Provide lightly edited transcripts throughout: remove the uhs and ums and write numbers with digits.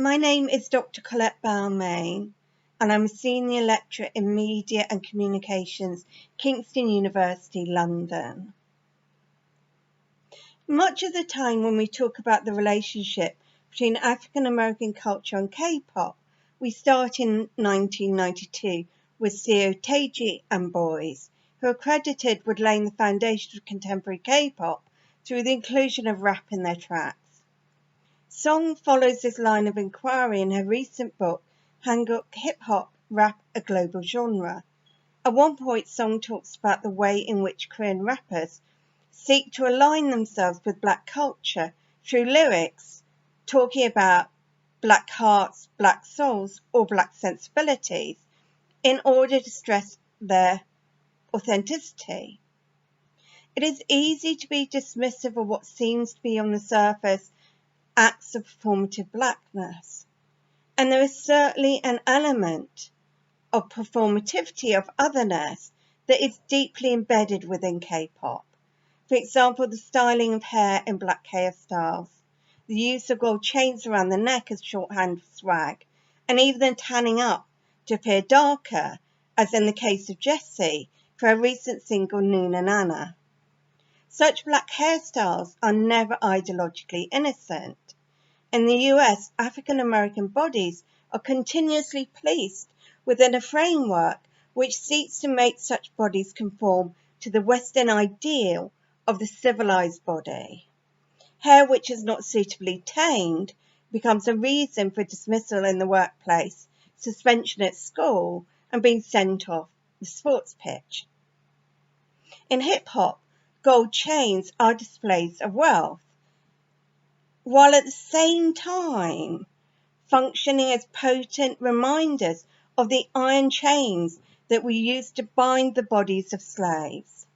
My name is Dr. Colette Balmain, and I'm a Senior Lecturer in Media and Communications, Kingston University, London. Much of the time when we talk about the relationship between African American culture and K-pop, we start in 1992 with Seo Taiji and Boys, who are credited with laying the foundation of contemporary K-pop through the inclusion of rap in their tracks. Song follows this line of inquiry in her recent book, Hanguk Hip-Hop, Rap, a Global Genre. At one point, Song talks about the way in which Korean rappers seek to align themselves with Black culture through lyrics, talking about Black hearts, Black souls, or Black sensibilities, in order to stress their authenticity. It is easy to be dismissive of what seems to be on the surface acts of performative Blackness. And there is certainly an element of performativity of otherness that is deeply embedded within K-pop. For example, the styling of hair in Black hairstyles, the use of gold chains around the neck as shorthand for swag, and even the tanning up to appear darker, as in the case of Jessie for her recent single Nuna Nana. Such Black hairstyles are never ideologically innocent. In the US, African American bodies are continuously placed within a framework which seeks to make such bodies conform to the Western ideal of the civilized body. Hair which is not suitably tamed becomes a reason for dismissal in the workplace, suspension at school, and being sent off the sports pitch. In hip-hop, gold chains are displays of wealth, while at the same time functioning as potent reminders of the iron chains that were used to bind the bodies of slaves.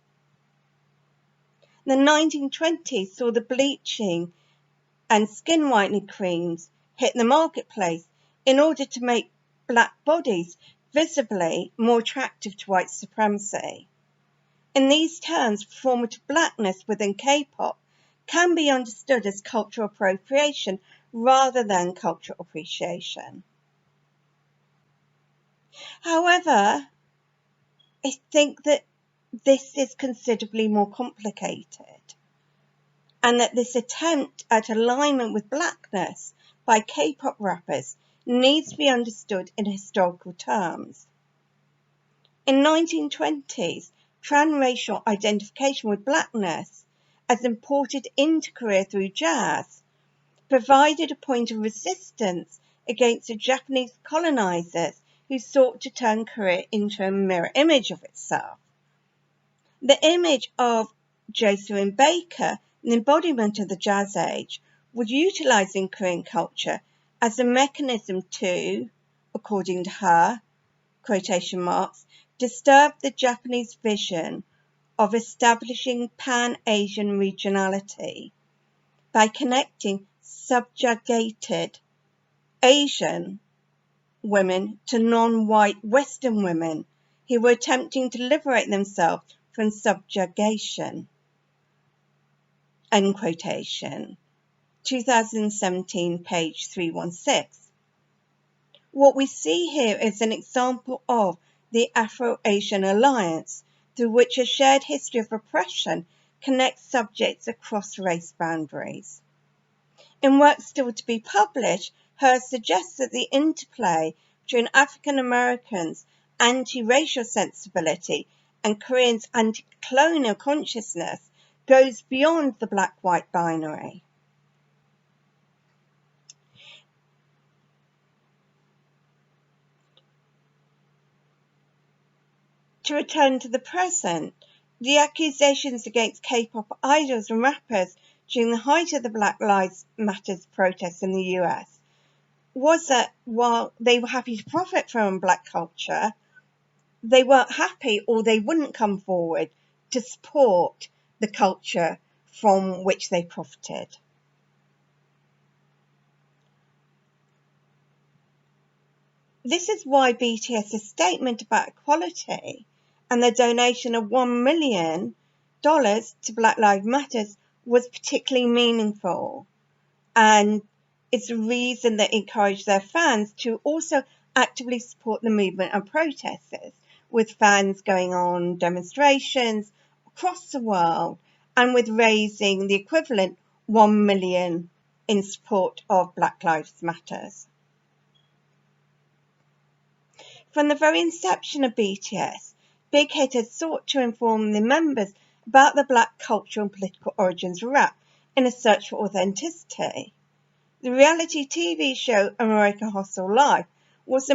The 1920s saw the bleaching and skin whitening creams hit the marketplace in order to make Black bodies visibly more attractive to white supremacy. In these terms, performative Blackness within K-pop can be understood as cultural appropriation rather than cultural appreciation. However, I think that this is considerably more complicated, and that this attempt at alignment with Blackness by K-pop rappers needs to be understood in historical terms. In 1920s, transracial identification with Blackness, as imported into Korea through jazz, provided a point of resistance against the Japanese colonizers who sought to turn Korea into a mirror image of itself. The image of Jocelyn Baker, an embodiment of the Jazz Age, was utilizing Korean culture as a mechanism to, according to her, quotation marks, disturb the Japanese vision of establishing Pan-Asian regionality by connecting subjugated Asian women to non-white Western women who were attempting to liberate themselves from subjugation. End quotation. 2017, page 316. What we see here is an example of the Afro-Asian alliance, through which a shared history of oppression connects subjects across race boundaries. In work still to be published, Hers suggests that the interplay between African Americans' anti-racial sensibility and Koreans' anti-colonial consciousness goes beyond the black-white binary. To return to the present, the accusations against K-pop idols and rappers during the height of the Black Lives Matter protests in the US was that while they were happy to profit from Black culture, they weren't happy, or they wouldn't come forward to support the culture from which they profited. This is why BTS's statement about equality and the donation of $1 million to Black Lives Matter was particularly meaningful, and It's a reason they encourage their fans to also actively support the movement and protesters, with fans going on demonstrations across the world and with raising the equivalent 1 million in support of Black Lives Matters. From the very inception of BTS, Big Hit had sought to inform the members about the black cultural and political origins of rap in a search for authenticity. The reality TV show American Hustle Live was a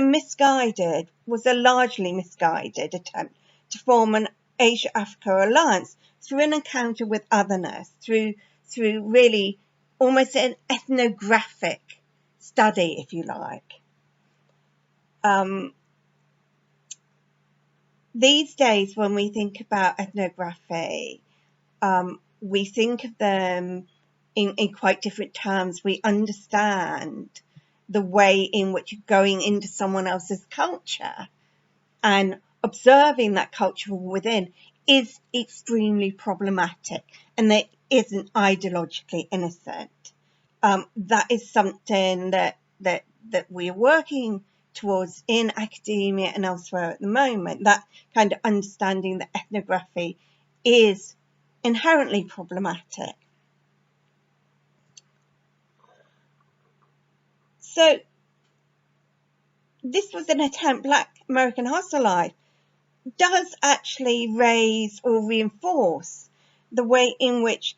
largely misguided attempt to form an Asia-Africa alliance through an encounter with otherness, through really almost an ethnographic study, if you like. These days, when we think about ethnography, we think of them in quite different terms. We understand the way in which you're going into someone else's culture and observing that culture within is extremely problematic, and that isn't ideologically innocent. That is something that we're working towards in academia and elsewhere at the moment, that kind of understanding that ethnography is inherently problematic. So this was an attempt. Black American Hustle Life does actually raise or reinforce the way in which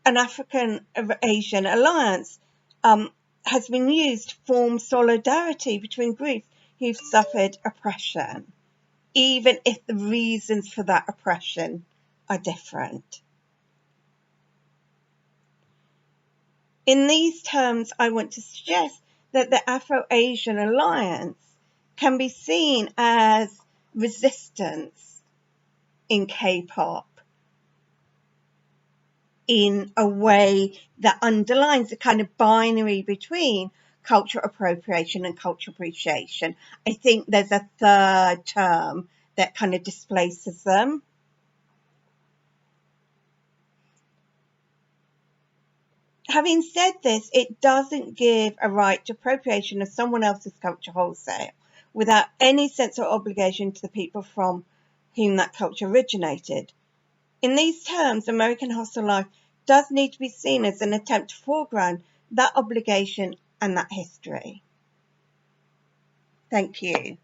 an African-Asian alliance has been used to form solidarity between groups who've suffered oppression, even if the reasons for that oppression are different. In these terms, I want to suggest that the Afro-Asian alliance can be seen as resistance in K-pop in a way that underlines the kind of binary between cultural appropriation and cultural appreciation. I think there's a third term that kind of displaces them. Having said this, it doesn't give a right to appropriation of someone else's culture wholesale without any sense of obligation to the people from whom that culture originated. In these terms, American Hustle Life does need to be seen as an attempt to foreground that obligation and that history. Thank you.